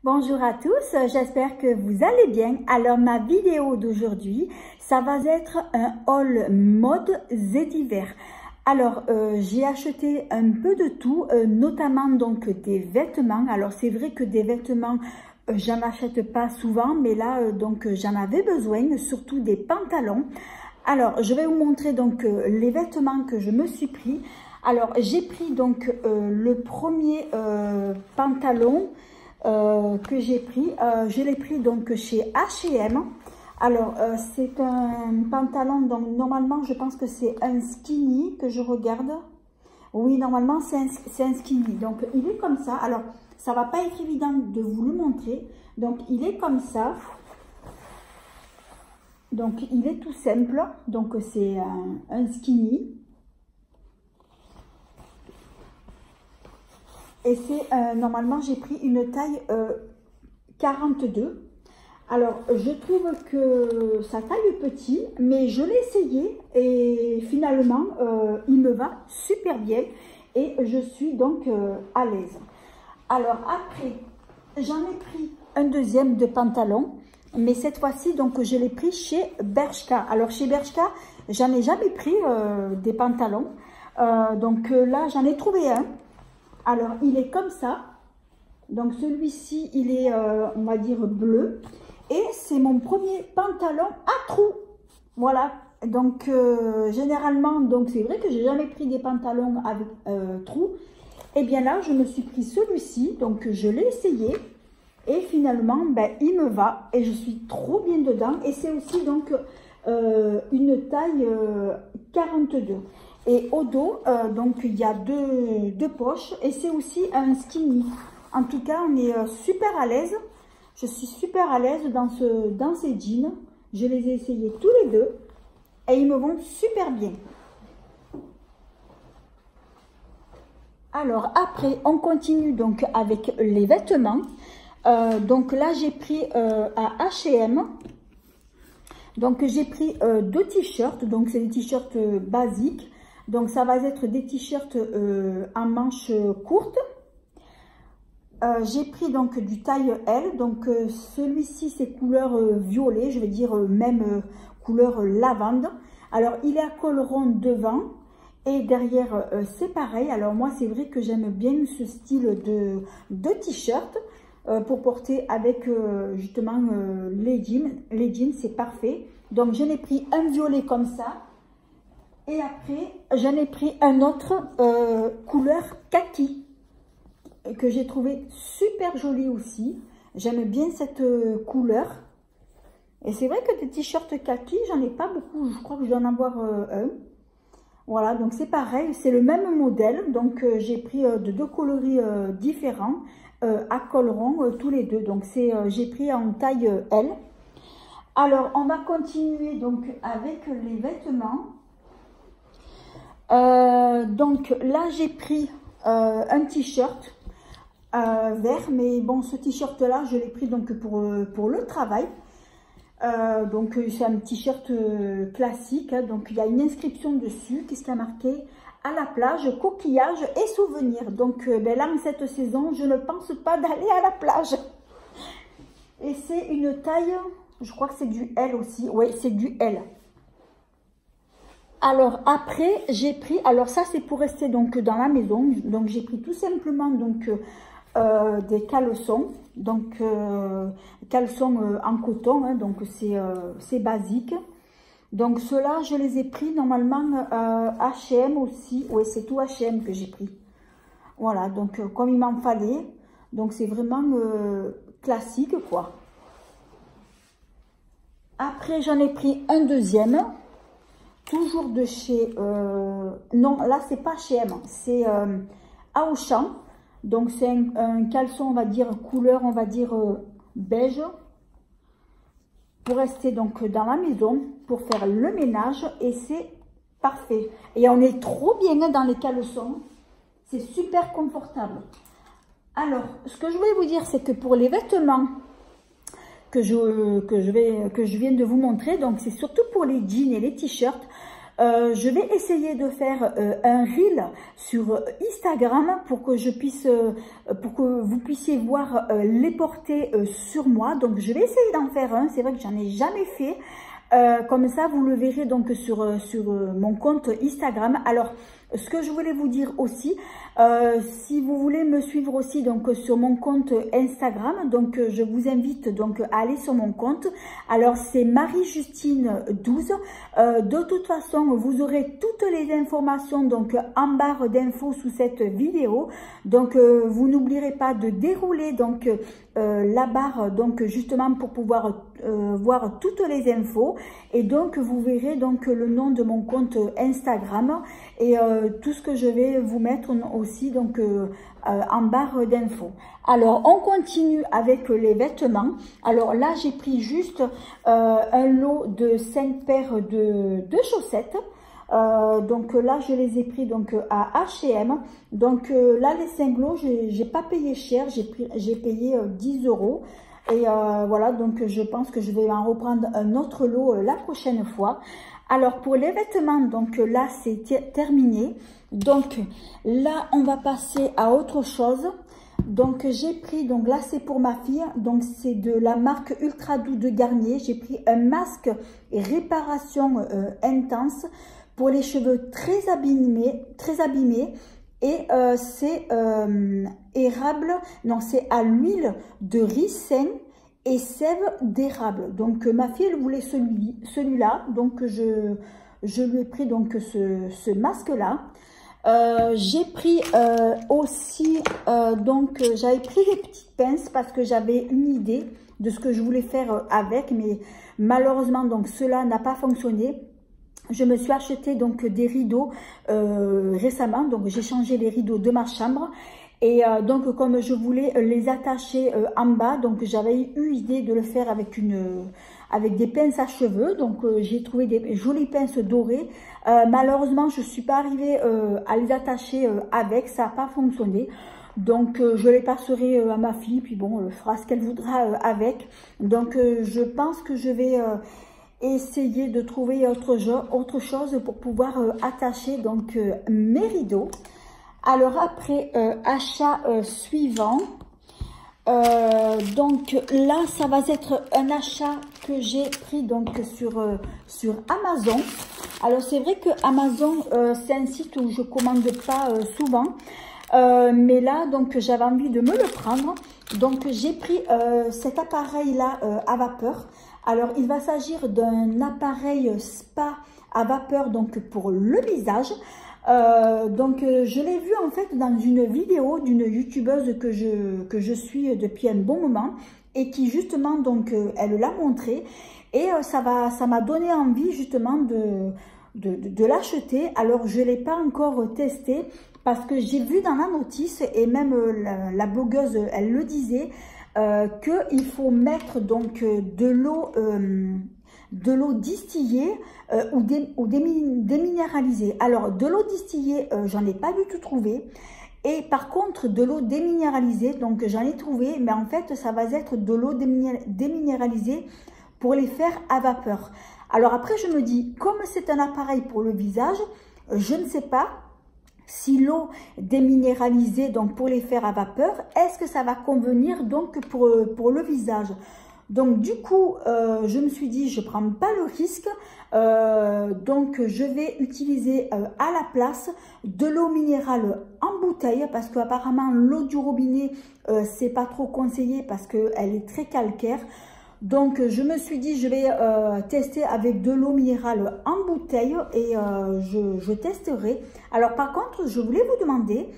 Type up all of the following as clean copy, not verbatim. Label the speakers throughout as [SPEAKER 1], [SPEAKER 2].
[SPEAKER 1] Bonjour à tous, j'espère que vous allez bien. Alors ma vidéo d'aujourd'hui, ça va être un haul mode hiver. Alors j'ai acheté un peu de tout, notamment donc des vêtements. Alors c'est vrai que des vêtements, j'en achète pas souvent, mais là donc j'en avais besoin, surtout des pantalons. Alors je vais vous montrer donc les vêtements que je me suis pris. Alors j'ai pris donc le premier pantalon que j'ai pris, je l'ai pris donc chez H&M. Alors c'est un pantalon, donc normalement je pense que c'est un skinny que je regarde. Oui, normalement c'est un skinny, donc il est comme ça. Alors ça va pas être évident de vous le montrer, donc il est comme ça. Donc il est tout simple, donc c'est un skinny. Et c'est normalement j'ai pris une taille 42. Alors je trouve que sa taille est petit, mais je l'ai essayé et finalement il me va super bien et je suis donc à l'aise. Alors après j'en ai pris un deuxième de pantalon, mais cette fois-ci donc je l'ai pris chez Bershka. Alors chez Bershka j'en ai jamais pris des pantalons, donc là j'en ai trouvé un. Alors, il est comme ça. Donc, celui-ci, il est, on va dire, bleu. Et c'est mon premier pantalon à trous. Voilà. Donc, généralement, donc c'est vrai que j'ai jamais pris des pantalons avec trous. Et bien là, je me suis pris celui-ci. Donc, je l'ai essayé. Et finalement, ben, il me va. Et je suis trop bien dedans. Et c'est aussi, donc, une taille 42. Et au dos, donc il y a deux poches et c'est aussi un skinny. En tout cas, on est super à l'aise. Je suis super à l'aise dans ces jeans. Je les ai essayés tous les deux et ils me vont super bien. Alors après, on continue donc avec les vêtements. Donc là, j'ai pris à H&M. Donc j'ai pris deux t-shirts. Donc c'est des t-shirts basiques. Donc, ça va être des t-shirts en manches courtes. J'ai pris donc du taille L. Donc, celui-ci, c'est couleur violet. Je vais dire même couleur lavande. Alors, il est à col rond devant. Et derrière, c'est pareil. Alors, moi, c'est vrai que j'aime bien ce style de t-shirt pour porter avec justement les jeans. Les jeans, c'est parfait. Donc, je l'ai pris un violet comme ça. Et après, j'en ai pris un autre couleur kaki que j'ai trouvé super joli aussi. J'aime bien cette couleur. Et c'est vrai que des t-shirts kaki, j'en ai pas beaucoup. Je crois que je dois en avoir un. Voilà, donc c'est pareil. C'est le même modèle. Donc, j'ai pris de deux coloris différents à col rond tous les deux. Donc, j'ai pris en taille L. Alors, on va continuer donc avec les vêtements. Donc là j'ai pris un t-shirt vert, mais bon, ce t-shirt là je l'ai pris donc pour le travail. Donc c'est un t-shirt classique, hein, donc il y a une inscription dessus. Qu'est-ce qu'il y a marqué? À la plage, coquillages et souvenirs. Donc ben là en cette saison je ne pense pas d'aller à la plage. Et c'est une taille, je crois que c'est du L aussi. Oui, c'est du L. Alors après j'ai pris, alors ça c'est pour rester donc dans la maison, donc j'ai pris tout simplement donc des caleçons, donc caleçons en coton, hein, donc c'est basique. Donc ceux-là je les ai pris normalement H&M aussi, oui c'est tout H&M que j'ai pris. Voilà, donc comme il m'en fallait, donc c'est vraiment classique quoi. Après j'en ai pris un deuxième. Toujours de chez... non, là, c'est pas chez M, c'est Auchan. Donc, c'est un caleçon, on va dire, couleur, on va dire, beige. Pour rester donc dans la maison, pour faire le ménage. Et c'est parfait. Et on est trop bien dans les caleçons. C'est super confortable. Alors, ce que je voulais vous dire, c'est que pour les vêtements que je viens de vous montrer, donc c'est surtout pour les jeans et les t-shirts. Je vais essayer de faire un reel sur Instagram pour que pour que vous puissiez voir les portées sur moi. Donc je vais essayer d'en faire un. C'est vrai que j'en ai jamais fait. Comme ça, vous le verrez donc sur mon compte Instagram. Alors, ce que je voulais vous dire aussi, si vous voulez me suivre aussi donc sur mon compte Instagram, donc je vous invite donc à aller sur mon compte. Alors, c'est Marie-Justine12. De toute façon, vous aurez toutes les informations donc en barre d'infos sous cette vidéo. Donc, vous n'oublierez pas de dérouler donc la barre donc justement pour pouvoir voir toutes les infos, et donc vous verrez donc le nom de mon compte Instagram et tout ce que je vais vous mettre aussi donc en barre d'infos. Alors on continue avec les vêtements. Alors là j'ai pris juste un lot de 5 paires de chaussettes. Donc là je les ai pris donc à H&M. Donc là les 5 lots j'ai pas payé cher, j'ai payé 10 €. Et voilà, donc je pense que je vais en reprendre un autre lot la prochaine fois. Alors pour les vêtements, donc là c'est terminé. Donc là on va passer à autre chose. Donc j'ai pris, donc là c'est pour ma fille, donc c'est de la marque Ultra Doux de Garnier. J'ai pris un masque réparation intense pour les cheveux très abîmés. Et c'est érable, non c'est à l'huile de ricin et sève d'érable. Donc ma fille elle voulait celui-là, donc je lui ai pris donc ce masque-là. J'ai pris aussi, donc j'avais pris des petites pinces parce que j'avais une idée de ce que je voulais faire avec, mais malheureusement donc cela n'a pas fonctionné. Je me suis acheté donc des rideaux récemment, donc j'ai changé les rideaux de ma chambre et donc comme je voulais les attacher en bas, donc j'avais eu l'idée de le faire avec des pinces à cheveux. Donc j'ai trouvé des jolies pinces dorées. Malheureusement je suis pas arrivée à les attacher avec, ça n'a pas fonctionné. Donc je les passerai à ma fille, puis bon elle fera ce qu'elle voudra avec. Donc je pense que je vais essayer de trouver autre chose pour pouvoir attacher donc mes rideaux. Alors après achat suivant, donc là ça va être un achat que j'ai pris donc sur Amazon. Alors c'est vrai que Amazon c'est un site où je commande pas souvent, mais là donc j'avais envie de me le prendre. Donc j'ai pris cet appareil là à vapeur. Alors, il va s'agir d'un appareil spa à vapeur donc pour le visage. Donc, je l'ai vu en fait dans une vidéo d'une youtubeuse que je suis depuis un bon moment et qui justement donc elle l'a montré et ça m'a donné envie justement de l'acheter. Alors, je l'ai pas encore testé parce que j'ai vu dans la notice et même la blogueuse elle le disait. Qu'il faut mettre donc de l'eau distillée ou déminéralisée. Alors de l'eau distillée, j'en ai pas du tout trouvé. Et par contre de l'eau déminéralisée, donc j'en ai trouvé, mais en fait ça va être de l'eau déminéralisée pour les faire à vapeur. Alors après je me dis, comme c'est un appareil pour le visage, je ne sais pas si l'eau déminéralisée donc pour les faire à vapeur, est-ce que ça va convenir donc pour le visage? Donc du coup, je me suis dit, je prends pas le risque, donc je vais utiliser à la place de l'eau minérale en bouteille parce qu'apparemment l'eau du robinet c'est pas trop conseillé parce qu'elle est très calcaire. Donc je me suis dit je vais tester avec de l'eau minérale en bouteille et je testerai. Alors par contre je voulais vous demander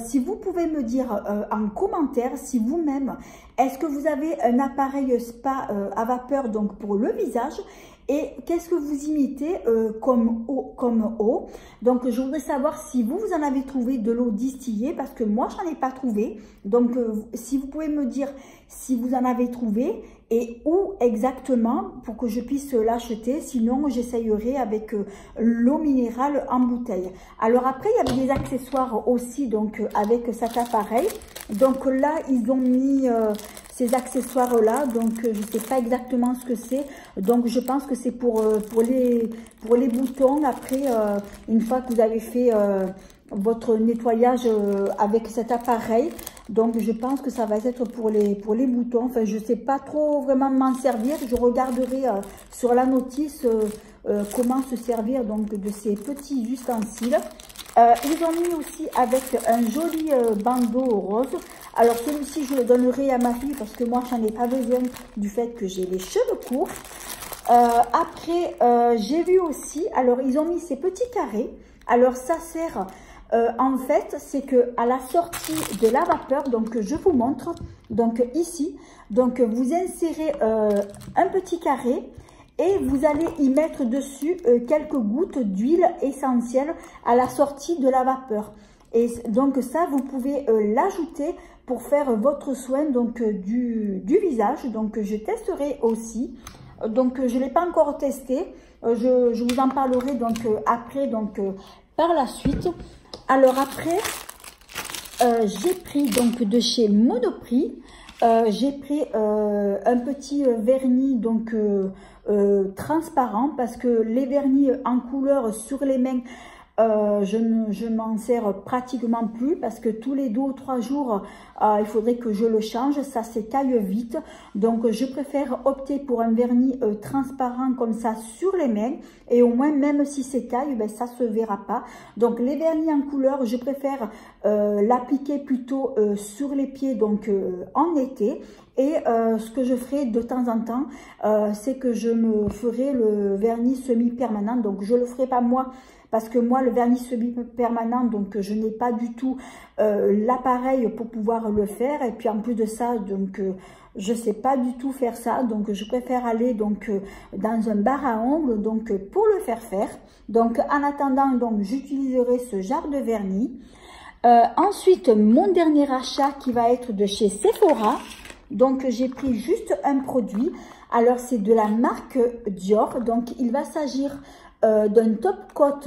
[SPEAKER 1] si vous pouvez me dire en commentaire si vous-même est-ce que vous avez un appareil spa à vapeur donc pour le visage et qu'est-ce que vous imitez comme eau. Donc je voudrais savoir si vous en avez trouvé de l'eau distillée parce que moi j'en ai pas trouvé. Donc si vous pouvez me dire si vous en avez trouvé et où exactement pour que je puisse l'acheter. Sinon j'essayerai avec l'eau minérale en bouteille. Alors après il y avait des accessoires aussi donc avec cet appareil. Donc là ils ont mis ces accessoires-là. Donc, je ne sais pas exactement ce que c'est. Donc, je pense que c'est pour les boutons. Après, une fois que vous avez fait votre nettoyage avec cet appareil, donc je pense que ça va être pour les boutons. Enfin, je ne sais pas trop vraiment m'en servir. Je regarderai sur la notice comment se servir donc de ces petits ustensiles. Ils ont mis aussi avec un joli bandeau rose. Alors celui-ci, je le donnerai à ma fille parce que moi, j'en ai pas besoin du fait que j'ai les cheveux courts. Après, j'ai vu aussi, alors ils ont mis ces petits carrés. Alors ça sert, en fait, c'est que à la sortie de la vapeur, donc je vous montre, donc ici, donc vous insérez un petit carré. Et vous allez y mettre dessus quelques gouttes d'huile essentielle à la sortie de la vapeur. Et donc ça, vous pouvez l'ajouter pour faire votre soin donc du visage. Donc je testerai aussi. Donc je ne l'ai pas encore testé. Je vous en parlerai donc après, donc par la suite. Alors après, j'ai pris donc de chez Monoprix. J'ai pris un petit vernis donc transparent parce que les vernis en couleur sur les mains, je m'en sers pratiquement plus parce que tous les 2 ou 3 jours, il faudrait que je le change, ça s'écaille vite. Donc je préfère opter pour un vernis transparent comme ça sur les mains et au moins même si s'écaille, ben, ça se verra pas. Donc les vernis en couleur, je préfère l'appliquer plutôt sur les pieds donc en été. Et ce que je ferai de temps en temps, c'est que je me ferai le vernis semi-permanent. Donc je le ferai pas moi, parce que moi le vernis semi-permanent, donc je n'ai pas du tout l'appareil pour pouvoir le faire. Et puis en plus de ça, donc je sais pas du tout faire ça. Donc je préfère aller donc dans un bar à ongles donc pour le faire. Donc en attendant, donc j'utiliserai ce genre de vernis. Ensuite, mon dernier achat qui va être de chez Sephora. Donc, j'ai pris juste un produit. Alors, c'est de la marque Dior. Donc, il va s'agir d'un top coat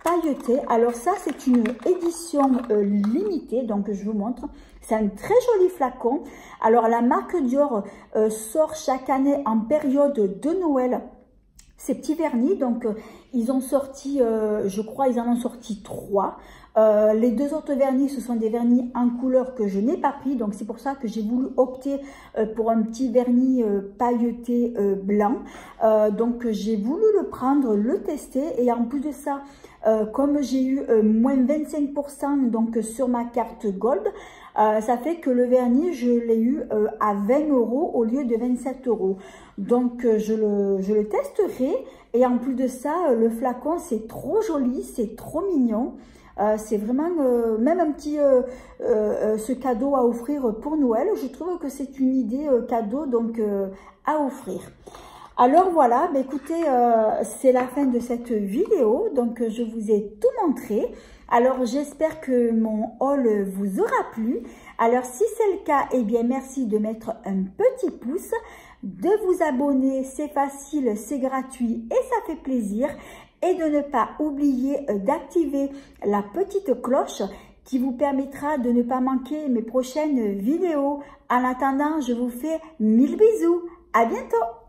[SPEAKER 1] pailleté. Alors, ça, c'est une édition limitée. Donc, je vous montre. C'est un très joli flacon. Alors, la marque Dior sort chaque année en période de Noël ces petits vernis. Donc, ils ont sorti, je crois, ils en ont sorti 3. Les 2 autres vernis, ce sont des vernis en couleur que je n'ai pas pris. Donc, c'est pour ça que j'ai voulu opter pour un petit vernis pailleté blanc. Donc, j'ai voulu le prendre, le tester. Et en plus de ça, comme j'ai eu moins 25% donc, sur ma carte Gold, ça fait que le vernis, je l'ai eu à 20 € au lieu de 27 €. Donc, je le testerai. Et en plus de ça, le flacon, c'est trop joli, c'est trop mignon. C'est vraiment même un petit ce cadeau à offrir pour Noël. Je trouve que c'est une idée cadeau donc à offrir. Alors voilà, bah, écoutez, c'est la fin de cette vidéo. Donc je vous ai tout montré. Alors j'espère que mon haul vous aura plu. Alors si c'est le cas, eh bien merci de mettre un petit pouce, de vous abonner, c'est facile, c'est gratuit et ça fait plaisir. Et de ne pas oublier d'activer la petite cloche qui vous permettra de ne pas manquer mes prochaines vidéos. En attendant, je vous fais 1000 bisous. À bientôt!